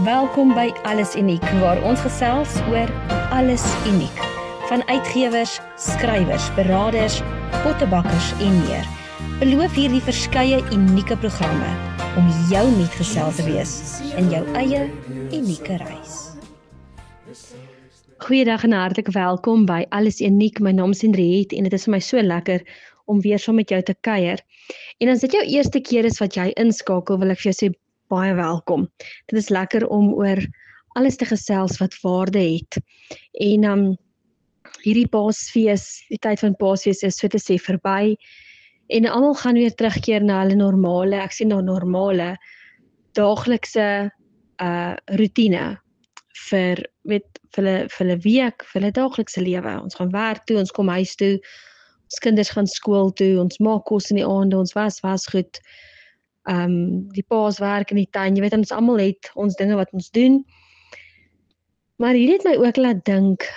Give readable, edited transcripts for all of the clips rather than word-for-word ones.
Welkom by Alles Uniek, waar ons gesels oor alles uniek. Van uitgewers, skrywers, beraders, pottebakkers en meer. Beloof hierdie verskeie unieke programme om jou metgesel te wees in jou eie unieke reis. Goeiedag en hartlik welkom by Alles Uniek. My naam is Henriette en dit is vir my so lekker om weer saam met jou te kuier. En as dit jou eerste keer is wat jy inskakel, wil ek vir jou sê baie welkom. Dit is lekker om oor alles te gesels wat waarde het. En hierdie Paasfees, die tyd van Paasfees is so te sê verby. En almal gaan weer terugkeer na hulle normale, ek sê na normale, daaglikse routine vir hulle week, vir hulle daaglikse lewe. Ons gaan werk toe, ons kom huis toe, ons kinders gaan skool toe, ons maak kos in die aande, ons was goed. Die paas werk in die tuin, jy weet, ons almal het ons dinge wat ons doen. Maar hier het my ook laat dink,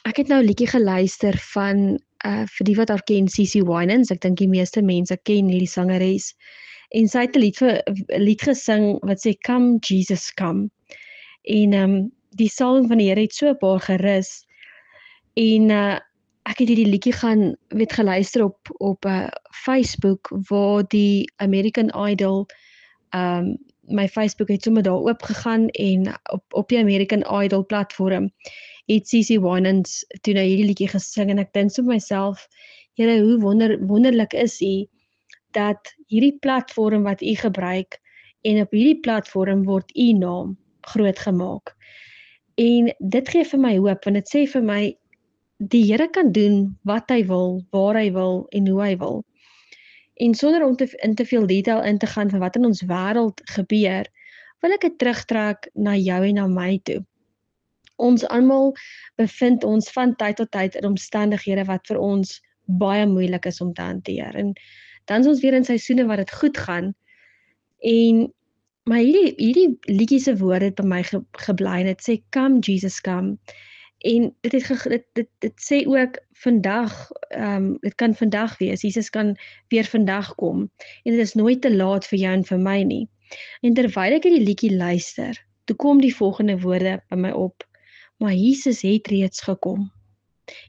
ek het nou 'n liedjie geluister van, vir die wat haar ken, CeCe Winans, ek dink die meeste mense ken hierdie sangeres, en sy het 'n lied gesing wat sê, Come Jesus Come, en die salwing van die Here het so 'n paar gerus, en ek het hierdie liedjie gaan geluister op Facebook, waar die American Idol, my Facebook het sommer daar oopgegaan, en op die American Idol platform het CeCe Winans toe nou hierdie liedjie gesing, en ek dink so myself, Here, hoe wonderlik is U, dat hierdie platform wat U gebruik, en op hierdie platform word U naam groot gemaak. En dit gee vir my hoop, want dit sê vir my, die Here kan doen wat hy wil, waar hy wil en hoe hy wil. En sonder om in te veel detail in te gaan van wat in ons wêreld gebeur, wil ek dit terugtrek na jou en na my toe. Ons almal bevind ons van tyd tot tyd in omstandighede wat vir ons baie moeilik is om te hanteer. En dan is ons weer in seisoene wat dit goed gaan. Maar hierdie liedjie se woorde het by my gebly, en dit sê, Come Jesus Come. En dit sê ook vandag, dit kan vandag wees, Jesus kan weer vandag kom, en dit is nooit te laat vir jou en vir my nie. En terwyl ek hierdie liedjie luister, toe kom die volgende woorde by my op, maar Jesus het reeds gekom.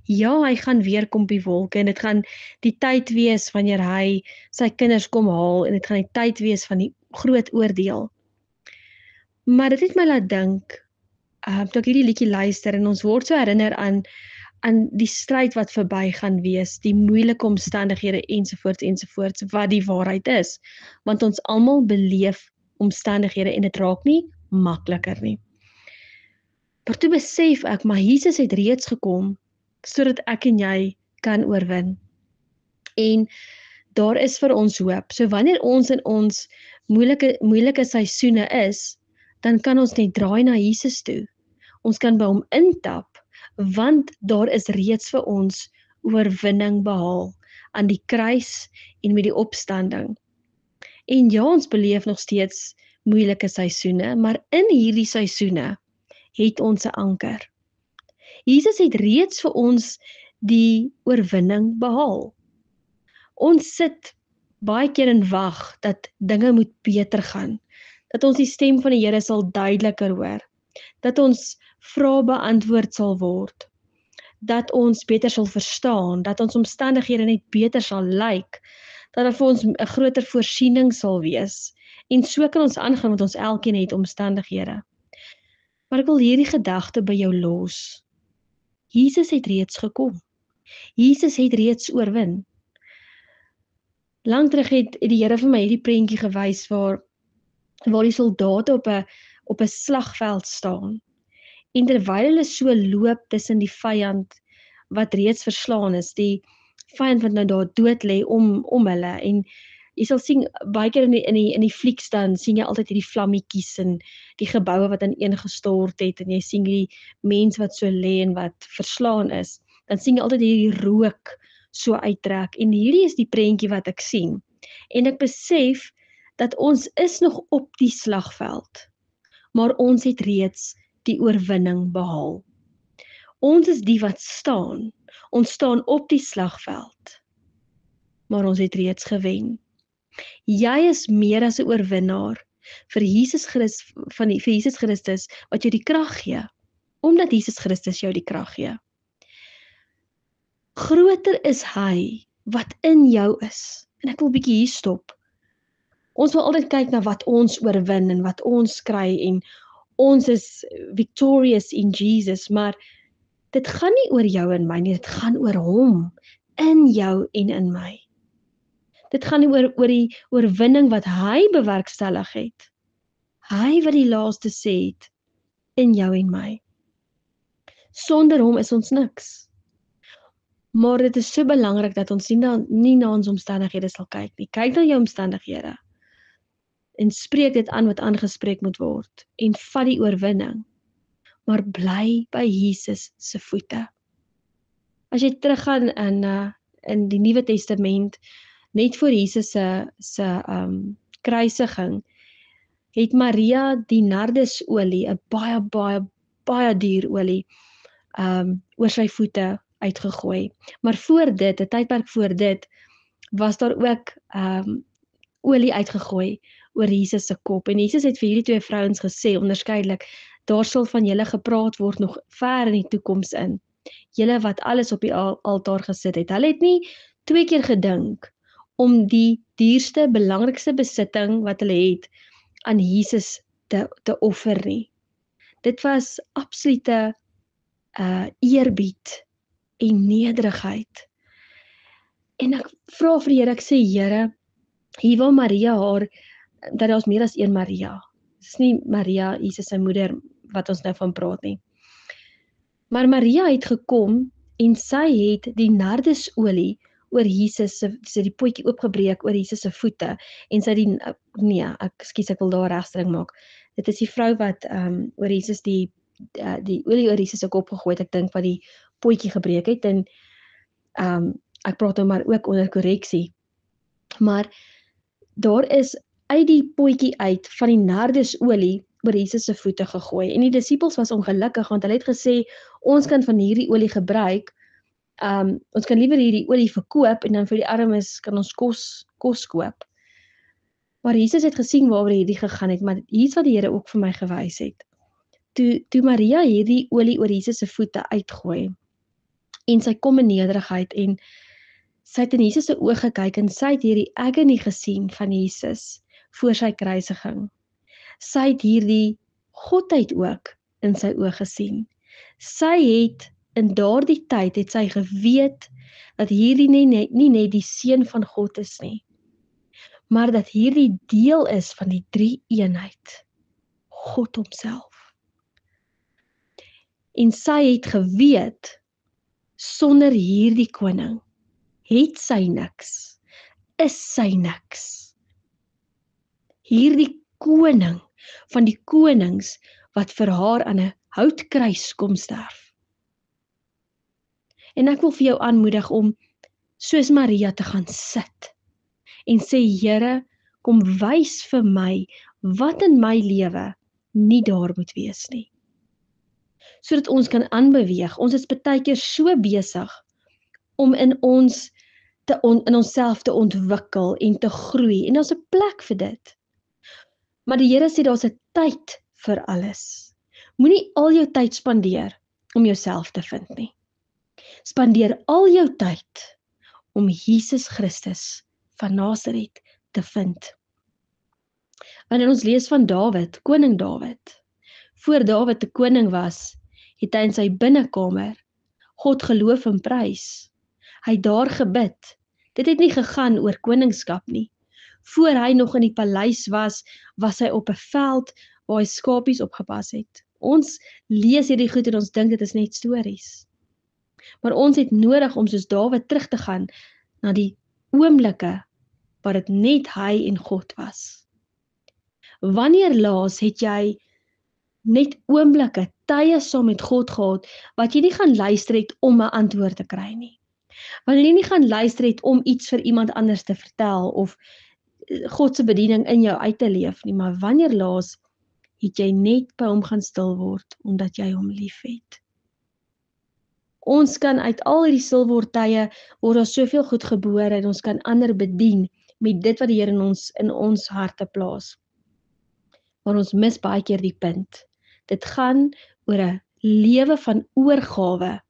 Ja, hy gaan weer kom op die wolke, en dit gaan die tyd wees wanneer hy sy kinders kom haal, en dit gaan die tyd wees van die groot oordeel. Maar dit het my laat dink, toe ek hierdie liedjie luister, en ons word so herinner aan die stryd wat verby gaan wees, die moeilike omstandighede ensovoorts, wat die waarheid is. Want ons almal beleef omstandighede, en dit raak nie makliker nie. Maar toe besef ek, maar Jesus het reeds gekom, sodat ek en jy kan oorwin. En daar is vir ons hoop. So wanneer ons in ons moeilike seisoene is, dan kan ons net draai na Jesus toe. Ons kan by hom intap, want daar is reeds vir ons oorwinning behaal aan die kruis en met die opstanding. En ja, ons beleef nog steeds moeilike seisoene, maar in hierdie seisoene het ons 'n anker. Jesus het reeds vir ons die oorwinning behaal. Ons sit baie keer en wag dat dinge moet beter gaan, dat ons die stem van die Here sal duideliker hoor, dat ons vrae beantwoord sal word, dat ons beter sal verstaan, dat ons omstandighede net beter sal lyk, dat daar vir ons 'n groter voorsiening sal wees, en so kan ons aangaan, want ons elkeen het omstandighede. Maar ek wil hierdie gedagte by jou los. Jesus het reeds gekom. Jesus het reeds oorwin. Lang terug het die Here vir my hierdie prentjie gewys waar die soldate op 'n slagveld staan. En terwyl hulle so loop tussen die vyand wat reeds verslaan is, die vyand wat nou daar dood lê om hulle, en jy sal sien, baie keer in die flieks dan, sien jy altyd hierdie vlammetjies en die geboue wat ineengestort het, en jy sien die mens wat so lê en wat verslaan is, dan sien jy altyd hierdie rook so uittrek, en hierdie is die prentjie wat ek sien, en ek besef dat ons is nog op die slagveld, maar ons het reeds die oorwinning behaal. Ons is die wat staan, ons staan op die slagveld, maar ons het reeds gewen. Jy is meer as 'n oorwinnaar, vir vir Jesus Christus wat jou die krag gee, omdat Jesus Christus jou die krag gee. Groter is hy wat in jou is. En ek wil bietjie hier stop. Ons wil altyd kyk na wat ons oorwin en wat ons kry en ons is victorious in Jesus, maar dit gaan nie oor jou en my nie, dit gaan oor hom in jou en in my. Dit gaan nie oor die oorwinning wat hy bewerkstellig het. Hy wat die laaste sê het in jou en my. Sonder hom is ons niks. Maar dit is so belangrik dat ons nie na ons omstandighede sal kyk nie. Kyk na jou omstandighede en spreek dit aan wat aangespreek moet word en vat die oorwinning. Maar bly by Jesus se voete. As jy teruggaan in die Nuwe Testament, net voor Jesus se kruisiging, het Maria die nardesolie, 'n baie duur olie, oor sy voete uitgegooi. Maar voor dit, 'n tydperk voor dit, was daar ook olie uitgegooi oor Jesus se kop. En Jesus het vir hierdie twee vrouens gesê, onderskeidelik, daar sal van julle gepraat word nog ver in die toekoms in. Julle wat alles op die altaar gesit het. Hulle het nie 2 keer gedink om die duurste, belangrikste besitting wat hulle het aan Jesus te offer nie. Dit was absolute eerbied en nederigheid. En ek vra vir die Here, ek sê Here, hier wil Maria dat daar's meer as een Maria. Dis nie Maria, Jesus se moeder, wat ons nou van praat nie. Maar Maria het gekom en sy het die nardesolie oor Jesus se die potjie oopgebreek oor Jesus se voete en sy ek wil daar regstring maak. Dit is die vrou wat oor Jesus die olie oor Jesus se kop gegooi het, ek dink wat die potjie gebreek het en ek praat nou maar ook onder korreksie. Maar daar is uit die potjie uit van die nardesolie oor Jesus se voete gegooi. En die disippels was ongelukkig want hulle het gesê ons kan van hierdie olie gebruik. Ons kan liewer hierdie olie verkoop en dan vir die armes kan ons kos koop. Maar Jesus het gesien waaroor hierdie gegaan het, maar hier's wat die Here ook vir my gewys het. Toe Maria hierdie olie oor Jesus se voete uitgooi en sy kom in nederigheid en sy het in Jesus se oë gekyk en sy het hierdie agony gesien van Jesus voor sy kruisiging. Sy het hierdie godheid ook in sy oë gesien. Sy het in daardie tyd het sy geweet dat hierdie nie net die seun van God is nie, maar dat hierdie deel is van die drie eenheid, God homself. En sy het geweet, sonder hierdie koning, het sy niks, is sy niks. Hierdie koning van die konings wat vir haar aan 'n houtkruis kom sterf. En ek wil vir jou aanmoedig om soos Maria te gaan sit en sê, Here, kom wys vir my wat in my lewe nie daar moet wees nie. Sodat ons kan aanbeweeg. Ons is baie keer so besig om in onsself te ontwikkel en te groei. En daar's 'n plek vir dit. Maar die Here sê daar's 'n tyd vir alles. Moenie al jou tyd spandeer om jouself te vind nie. Spandeer al jou tyd om Jesus Christus van Nasaret te vind. Wanneer ons lees van Dawid, koning Dawid, voor Dawid 'n koning was, het hy in sy binnekamer God geloof en prys. Hy het daar gebid. Dit het nie gegaan oor koningskap nie. Voor hy nog in die paleis was hy op 'n veld waar hy skapies opgepas het. Ons lees hierdie goed en ons dink dit is net stories. Maar ons het nodig om soos Dawid terug te gaan na die oomblikke waar dit net hy en God was. Wanneer laas het jy net oomblikke, tye saam met God gehad, wat jy nie gaan luister het om 'n antwoord te kry nie. Wanneer jy nie gaan luister het om iets vir iemand anders te vertel, of God se bediening in jou uit te leef nie, maar wanneer laas het jy net by hom gaan stil word, omdat jy hom lief het. Ons kan uit al hierdie stil word tye, word daar soveel goed gebore, en ons kan ander bedien, met dit wat die Here in ons harte plaas. maar ons mis baie keer die punt. Dit gaan oor 'n lewe van oorgawe,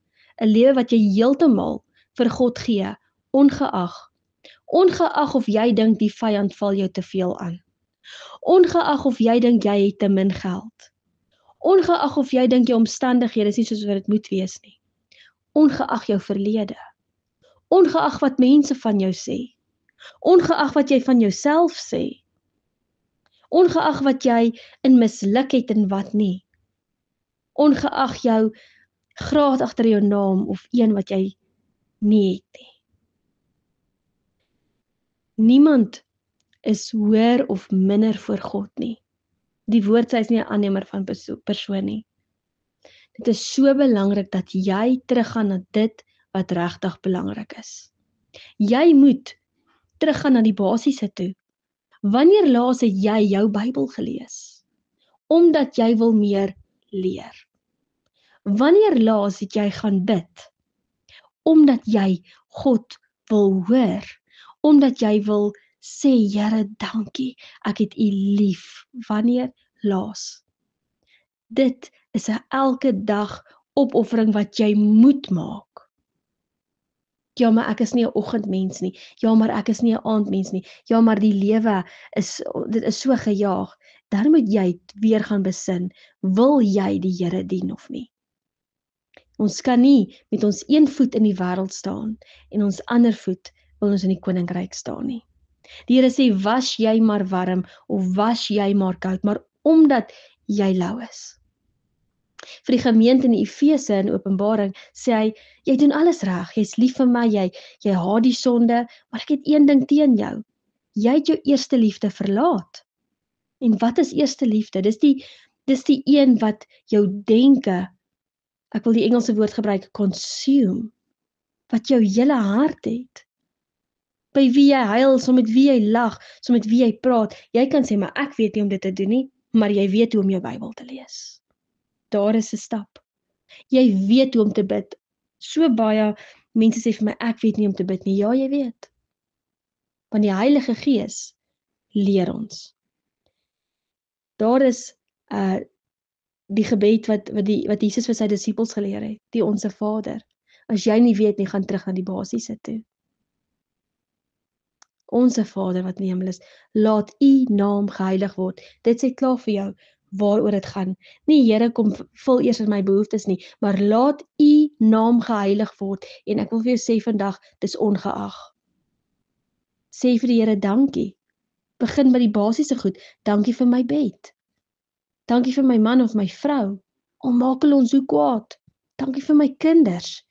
'n lewe wat jy heeltemal vir God gee, ongeag of jy dink die vyand val jou te veel aan, ongeag of jy dink jy het te min geld, ongeag of jy dink jou omstandighede is nie soos wat dit moet wees nie, ongeag jou verlede, ongeag wat mense van jou sê, ongeag wat jy van jouself sê, ongeag wat jy in misluk het en wat nie, ongeag jou graad agter jou naam of een wat jy nie het nie. Niemand is hoër of minder voor God nie. Die woord sê is nie 'n aannemer van persoon nie. Dit is so belangrik dat jy teruggaan na dit wat regtig belangrik is. Jy moet teruggaan na die basiese toe. Wanneer laas het jy jou Bybel gelees? Omdat jy wil meer leer. Wanneer laas het jy gaan bid? Omdat jy God wil hoor. Omdat jy wil sê, Here, dankie, ek het U lief. Wanneer laas? Dit is 'n elke dag opoffering wat jy moet maak. Ja, maar ek is nie 'n oggendmens nie. Ja, maar ek is nie 'n aandmens nie. Ja, maar die lewe dit is so gejaag. Dan moet jy weer gaan besin, wil jy die Here dien of nie? Ons kan nie met ons een voet in die wêreld staan en ons ander voet wil ons in die koninkryk staan nie. Die Here sê, was jy maar warm of was jy maar koud, maar omdat jy lou is. Vir die gemeente in Efese in Openbaring sê hy, jy doen alles reg, jy's lief vir my, jy haat die sonde, maar ek het een ding teen jou. Jy het jou eerste liefde verlaat. En wat is eerste liefde? Dis die een wat jou denke, ek wil die Engelse woord gebruik, consume, wat jou hele hart het. By wie jy huil, so met wie jy lag, so met wie jy praat. Jy kan sê, maar ek weet nie om dit te doen nie, maar jy weet hoe om jou Bybel te lees. Daar is 'n stap. Jy weet hoe om te bid. So baie mense sê vir my, ek weet nie om te bid nie. Ja, jy weet. Want die Heilige Gees leer ons. Daar is die gebed wat Jesus vir sy disippels geleer het, die Onse Vader. As jy nie weet nie, gaan terug na die basiese toe. Onse Vader wat in die hemel is, laat U naam geheilig word. Dit sê klaar vir jou waaroor dit gaan. Nie Here kom vul eers in my behoeftes nie, maar laat U naam geheilig word. En ek wil vir jou sê vandag, dis ongeag. Sê vir die Here dankie. Begin by die basiese goed. Dankie vir my bed. Dankie vir my man of my vrou. Al maak hulle ons so kwaad. Dankie vir my kinders.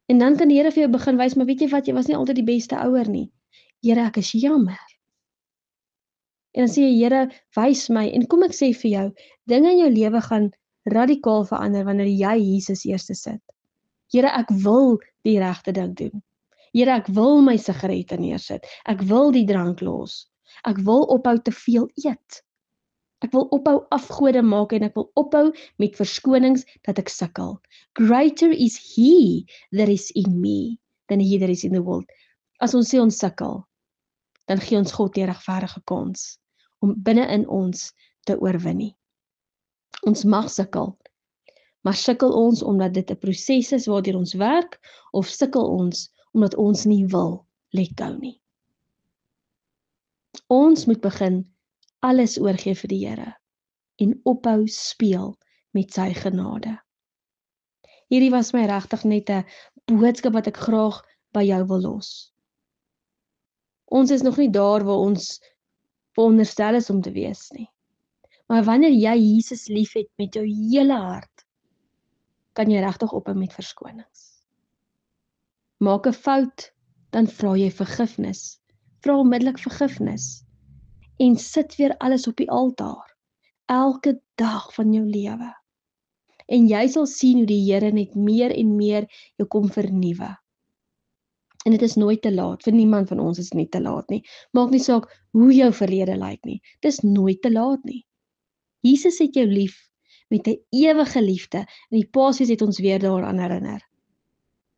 En dan kan die Here vir jou begin wys, maar weet jy wat, jy was nie altyd die beste ouer nie. Here, ek is jammer. En dan sê jy, Here, wys my, en kom ek sê vir jou, dinge in jou lewe gaan radikaal verander, wanneer jy Jesus eerste sit. Here, ek wil die regte ding doen. Here, ek wil my sigarette neersit. Ek wil die drank los. Ek wil ophou te veel eet. Ek wil ophou afgode maak en ek wil ophou met verskonings dat ek sukkel. Greater is He that is in me than he that is in the world. As ons sê ons sukkel, dan gee ons God die regverdige kans om binne in ons te oorwin nie. Ons mag sukkel, maar sukkel ons omdat dit 'n proses is waardeur ons werk, of sukkel ons omdat ons nie wil let go nie. Ons moet begin alles oorgee vir die Here en ophou speel met sy genade. Hierdie was my regtig net 'n boodskap wat ek graag by jou wil los. Ons is nog nie daar waar ons veronderstel is om te wees nie. Maar wanneer jy Jesus liefhet met jou hele hart, kan jy regtig ophou met verskonings. Maak 'n fout, dan vra jy vergifnis. Vra onmiddellik vergifnis. En sit weer alles op die altaar. Elke dag van jou lewe. En jy sal sien hoe die Here net meer en meer jou kom vernuwe. En dit is nooit te laat, vir niemand van ons is nie te laat nie. Maak nie saak hoe jou verlede lyk nie, dit is nooit te laat nie. Jesus het jou lief, met 'n ewige liefde, en die Paasfees het ons weer daaraan herinner,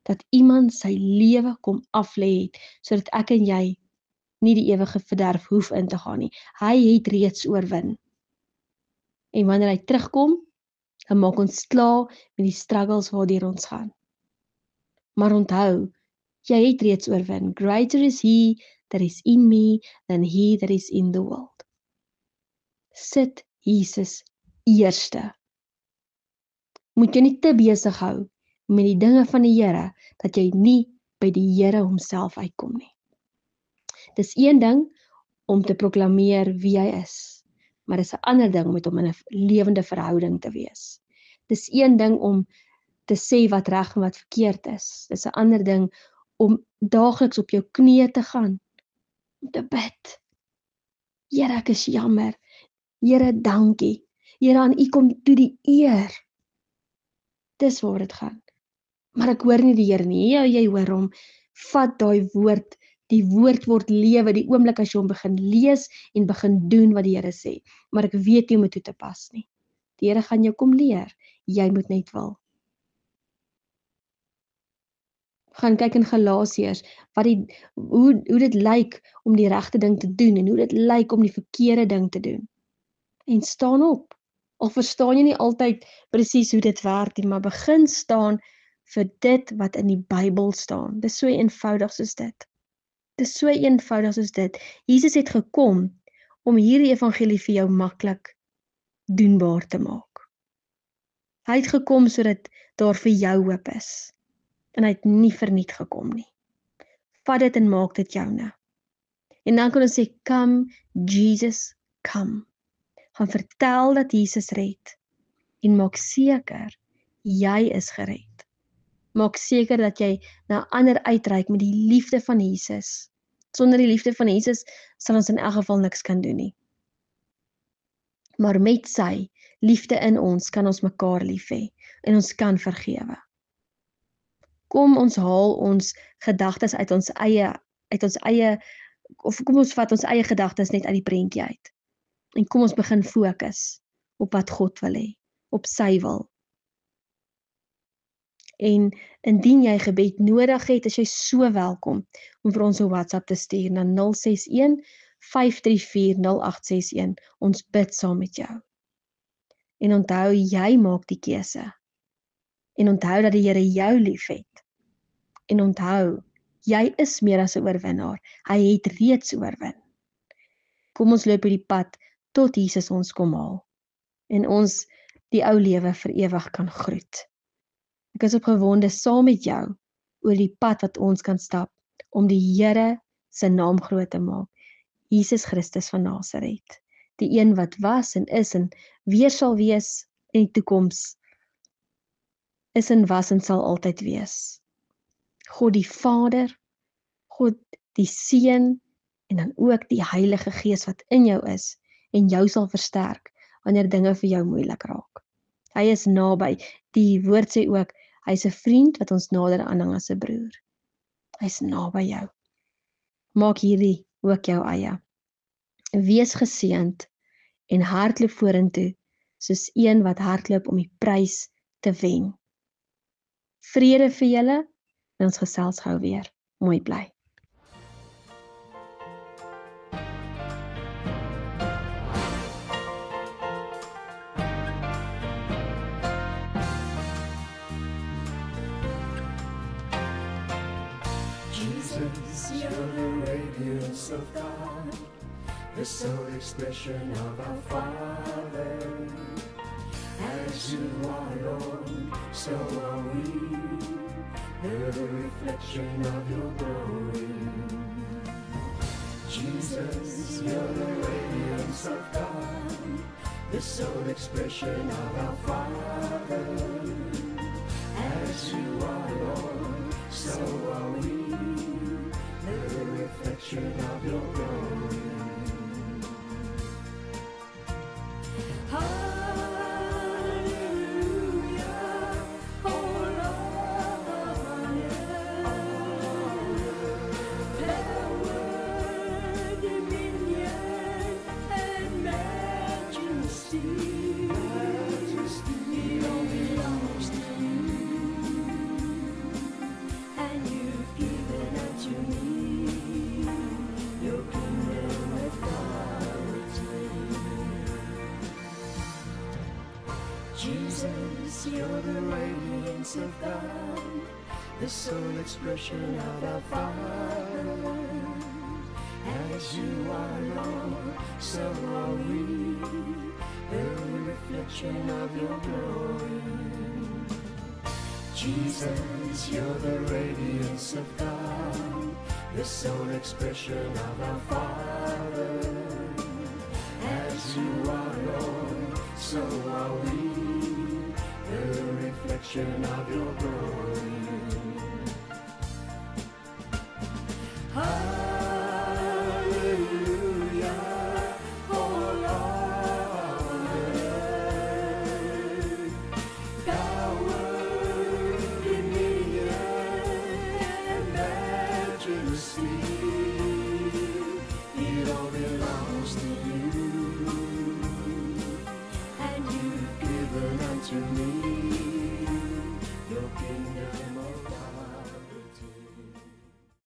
dat iemand sy lewe kom aflê het, sodat ek en jy nie die ewige verderf hoef in te gaan nie. Hy het reeds oorwin. En wanneer hy terugkom, dan maak ons klaar met die struggles waardeur ons gaan. Maar onthou, jy het reeds oorwin. Greater is he that is in me than he that is in the world. Sit Jesus eerste. Moet jy nie te besig hou met die dinge van die Here, dat jy nie by die Here homself uitkom nie. Dis een ding om te proklameer wie hy is, maar dis 'n ander ding om met hom in 'n lewende verhouding te wees. Dis een ding om te sê wat reg en wat verkeerd is. Dis 'n ander ding om daagliks op jou knieë te gaan, om te bid. Here, ek is jammer. Here, dankie. Here, aan U kom toe die eer. Dis waar dit gaan. Maar ek hoor nie die Here nie. Ja, jy hoor hom. Vat daai woord. Die woord word lewe die oomblik as jy hom begin lees en begin doen wat die Here sê. Maar ek weet nie om dit toe te pas nie. Die Here gaan jou kom leer. Jy moet net wil. Gaan kyk in Galasiërs hoe dit lyk om die regte ding te doen en hoe dit lyk om die verkeerde ding te doen. En staan op. Al verstaan jy nie altyd presies hoe dit werk nie, maar begin staan vir dit wat in die Bybel staan. Dis so eenvoudig soos dit. Dis so eenvoudig soos dit. Jesus het gekom om hierdie evangelie vir jou maklik doenbaar te maak. Hy het gekom sodat daar vir jou hoop is. En hy het nie verniet gekom nie. Vat dit en maak dit joune. En dan kan ons sê, come, Jesus, come. Gaan vertel dat Jesus red. En maak seker, jy is gered. Maak seker dat jy na ander uitreik met die liefde van Jesus. Sonder die liefde van Jesus sal ons in elk geval niks kan doen nie. Maar met sy liefde in ons kan ons mekaar lief hê en ons kan vergewe. Kom ons haal ons gedagtes uit ons eie, of kom ons vat ons eie gedagtes net uit die prentjie uit. En kom ons begin fokus op wat God wil hê, op sy wil. En indien jy gebed nodig het, is jy so welkom om vir ons 'n WhatsApp te stuur na 061 534 0861. Ons bid saam met jou. En onthou, jy maak die keuse. En onthou dat die Here jou liefhet. En onthou, jy is meer as 'n oorwinnaar. Hy het reeds oorwin. Kom ons loop hierdie pad tot Jesus ons kom haal. En ons die ou lewe vir ewig kan groet. Ek is opgewonde saam met jou oor die pad wat ons kan stap om die Here se naam groot te maak. Jesus Christus van Nasaret. Die een wat was en is en weer sal wees in die toekoms. Is en was en sal altyd wees. God die Vader, God die Seun en dan ook die Heilige Gees wat in jou is en jou sal versterk wanneer dinge vir jou moeilik raak. Hy is naby. Die woord sê ook, hy is 'n vriend wat ons nader aanhang as 'n broer. Hy is naby jou. Maak hierdie ook jou eie. Wees geseënd en hardloop vorentoe soos een wat hardloop om die prys te wen. Vrede vir julle en ons gesels gou weer. Mooi bly. Jesus, you're the radiance of God, the sole expression of our Father. As you are, Lord, so are we, the reflection of your glory. Jesus, you're the radiance of God, the sole expression of our Father. As you are, Lord, so are we, the reflection of your glory. And you've given unto me your Jesus, you're the radiance of God, the sole expression of our Father. As you are, Lord, so are we, the reflection of your glory. Jesus, you're the radiance of God, the sole expression of our Father. As you are, Lord, so are we, the reflection of your glory. Hallelujah, oh Lord, power, dominion, and majesty, it all belongs to you, and you've given unto me